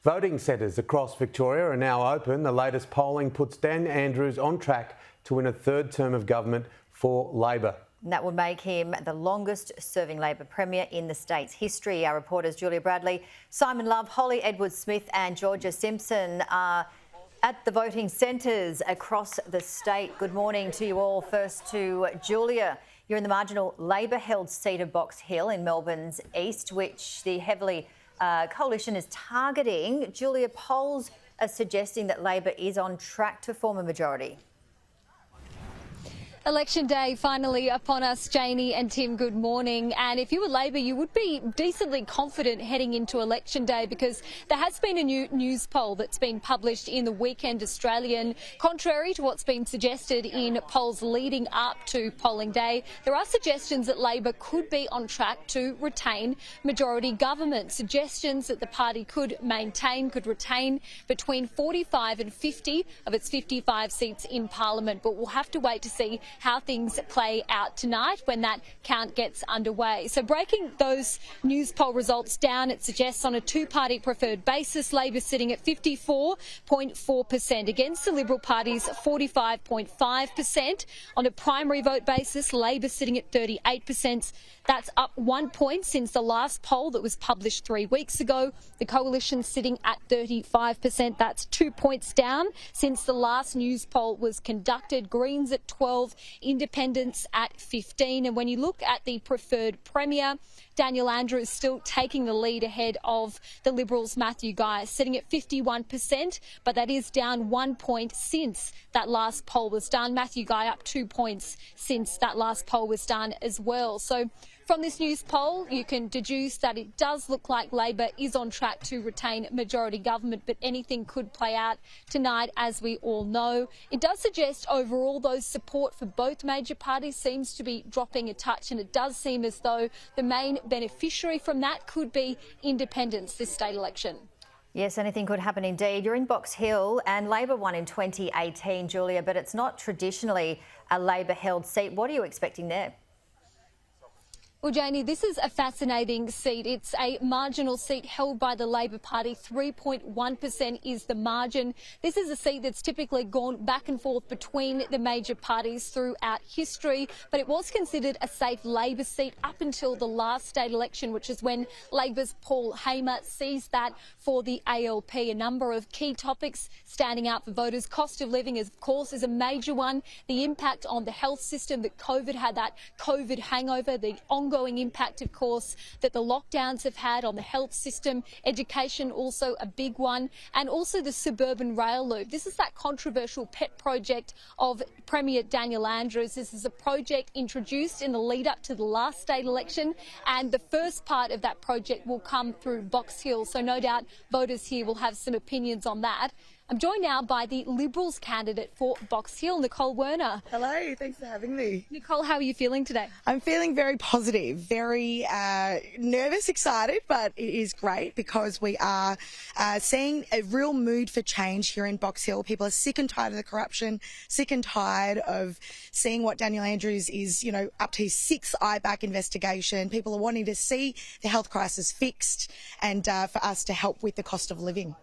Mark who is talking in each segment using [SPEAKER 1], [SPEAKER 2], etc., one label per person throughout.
[SPEAKER 1] Voting centres across Victoria are now open. The latest polling puts Dan Andrews on track to win a third term of government for Labor.
[SPEAKER 2] And that would make him the longest-serving Labor Premier in the state's history. Our reporters Julia Bradley, Simon Love, Holly Edwards-Smith and Georgia Simpson are at the voting centres across the state. Good morning to you all. First to Julia. You're in the marginal Labor-held seat of Box Hill in Melbourne's east, which the heavily coalition is targeting. Julia, polls are suggesting that Labor is on track to form a majority.
[SPEAKER 3] Election day finally upon us, Janie and Tim, good morning. And if you were Labor, you would be decently confident heading into election day, because there has been a new news poll that's been published in the Weekend Australian. Contrary to what's been suggested in polls leading up to polling day, there are suggestions that Labor could be on track to retain majority government. Suggestions that the party could retain between 45 and 50 of its 55 seats in Parliament. But we'll have to wait to see how things play out tonight when that count gets underway. So breaking those news poll results down, it suggests on a two-party preferred basis, Labor sitting at 54.4% against the Liberal Party's 45.5%. On a primary vote basis, Labor sitting at 38%. That's up 1 point since the last poll that was published 3 weeks ago. The coalition sitting at 35%. That's 2 points down since the last news poll was conducted. Greens at 12, Independents at 15. And when you look at the preferred Premier, Daniel Andrews still taking the lead ahead of the Liberals' Matthew Guy, sitting at 51%, but that is down 1 point since that last poll was done. Matthew Guy up 2 points since that last poll was done as well. So from this news poll, you can deduce that it does look like Labor is on track to retain majority government, but anything could play out tonight, as we all know. It does suggest overall, though, support for both major parties seems to be dropping a touch, and it does seem as though the main beneficiary from that could be independents this state election.
[SPEAKER 2] Yes, anything could happen indeed. You're in Box Hill and Labor won in 2018, Julia, but it's not traditionally a Labor-held seat. What are you expecting there?
[SPEAKER 3] Well, Janie, this is a fascinating seat. It's a marginal seat held by the Labor Party. 3.1% is the margin. This is a seat that's typically gone back and forth between the major parties throughout history, but it was considered a safe Labor seat up until the last state election, which is when Labor's Paul Hamer seized that for the ALP. A number of key topics standing out for voters. Cost of living, of course, is a major one. The impact on the health system that COVID had, that COVID hangover, the ongoing impact, of course, that the lockdowns have had on the health system. Education also a big one, and also the suburban rail loop. This is that controversial pet project of Premier Daniel Andrews. This is a project introduced in the lead up to the last state election, and the first part of that project will come through Box Hill, so no doubt voters here will have some opinions on that. I'm joined now by the Liberals candidate for Box Hill, Nicole Werner.
[SPEAKER 4] Hello, thanks for having me.
[SPEAKER 3] Nicole, how are you feeling today?
[SPEAKER 4] I'm feeling very positive, very nervous, excited, but it is great because we are seeing a real mood for change here in Box Hill. People are sick and tired of the corruption, sick and tired of seeing what Daniel Andrews is, up to his 6th IBAC investigation. People are wanting to see the health crisis fixed and for us to help with the cost of living.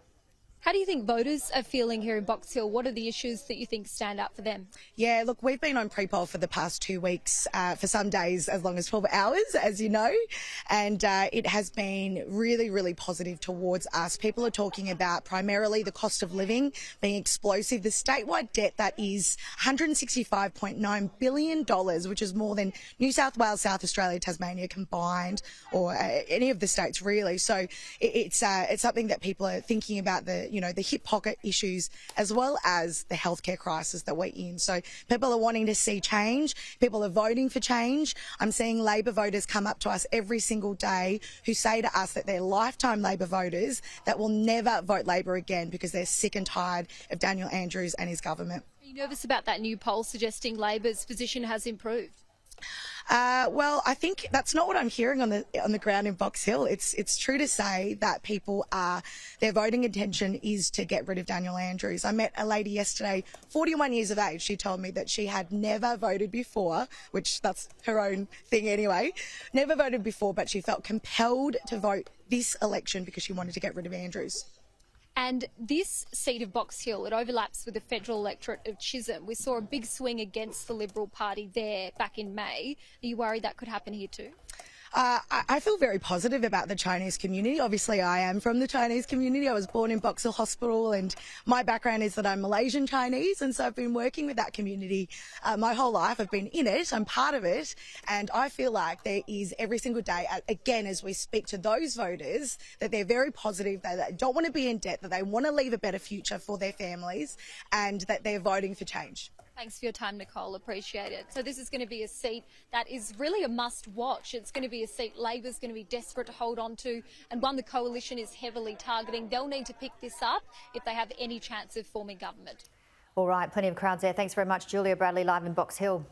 [SPEAKER 3] How do you think voters are feeling here in Box Hill? What are the issues that you think stand out for them?
[SPEAKER 4] Yeah, look, we've been on pre-poll for the past 2 weeks, for some days as long as 12 hours, as you know, and it has been really, really positive towards us. People are talking about primarily the cost of living being explosive. The statewide debt that is $165.9 billion, which is more than New South Wales, South Australia, Tasmania combined, or any of the states really. So it's something that people are thinking about, the hip pocket issues as well as the healthcare crisis that we're in. So people are wanting to see change. People are voting for change. I'm seeing Labor voters come up to us every single day who say to us that they're lifetime Labor voters that will never vote Labor again because they're sick and tired of Daniel Andrews and his government.
[SPEAKER 3] Are you nervous about that new poll suggesting Labor's position has improved?
[SPEAKER 4] Well, I think that's not what I'm hearing on the ground in Box Hill. It's true to say that their voting intention is to get rid of Daniel Andrews. I met a lady yesterday, 41 years of age. She told me that she had never voted before, which that's her own thing anyway, never voted before, but she felt compelled to vote this election because she wanted to get rid of Andrews.
[SPEAKER 3] And this seat of Box Hill, it overlaps with the federal electorate of Chisholm. We saw a big swing against the Liberal Party there back in May. Are you worried that could happen here too?
[SPEAKER 4] I feel very positive about the Chinese community. Obviously, I am from the Chinese community. I was born in Box Hill Hospital, and my background is that I'm Malaysian Chinese, and so I've been working with that community my whole life. I've been in it, I'm part of it, and I feel like there is every single day, again, as we speak to those voters, that they're very positive, that they don't want to be in debt, that they want to leave a better future for their families, and that they're voting for change.
[SPEAKER 3] Thanks for your time, Nicole. Appreciate it. So this is going to be a seat that is really a must-watch. It's going to be a seat Labor's going to be desperate to hold on to, and one the coalition is heavily targeting. They'll need to pick this up if they have any chance of forming government.
[SPEAKER 2] All right, plenty of crowds there. Thanks very much, Julia Bradley, live in Box Hill.